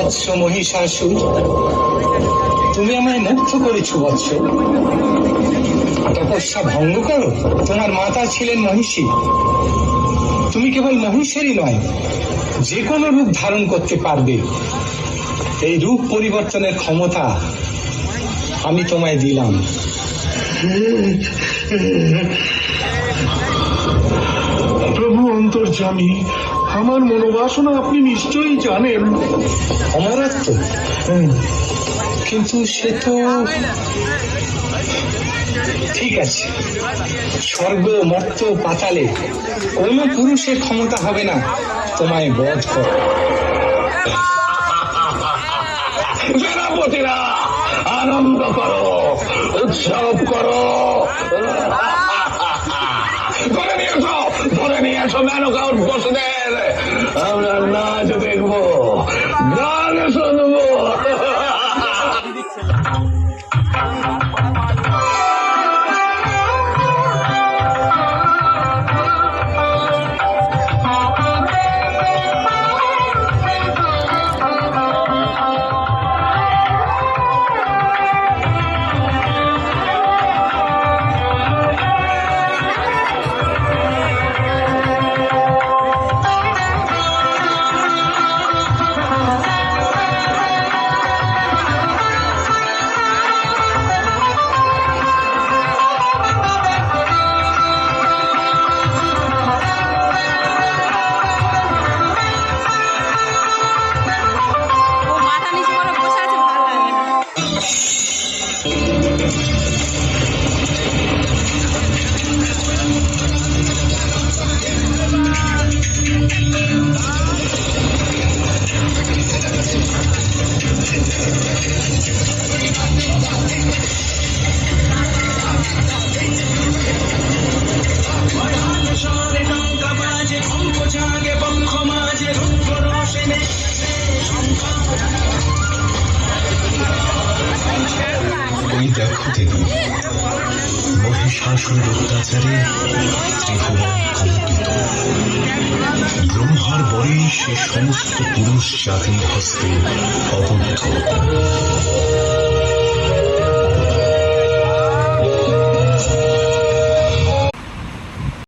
বৎস মহিষাসুর, তুমি আমায় মুগ্ধ করেছ বৎস। তপস্যা ভঙ্গ করো। তোমার মাতা ছিলেন মহিষী। তুমি কেবল মহিষেরই নয়, যে কোনো রূপ ধারণ করতে পারবে। এই রূপ পরিবর্তনের ক্ষমতা আমি তোমায় দিলাম। প্রভু অন্তর্যামী, আমার মনোবাসনা আপনি নিশ্চয়ই জানেন। অমরত্ব? কিন্তু সে তো ঠিক আছে, স্বর্গ মর্ত পাতালে কোনো পুরুষের ক্ষমতা হবে না তোমায় বধ করা। সেনাপতিরা, আনন্দ করো, উৎসব করো। ধরে নিয়ে এসো মেনকা উদ্বোসনের। আমরা নাচ দেখবো, গান শুনবো। ওই দেখো দেবী, মহিষাসুরের অত্যাচারে ত্রিভুবন কম্পিত। ব্রহ্মার বরে সে সমস্ত পুরুষ জাতির হস্তে অবদ্ধ।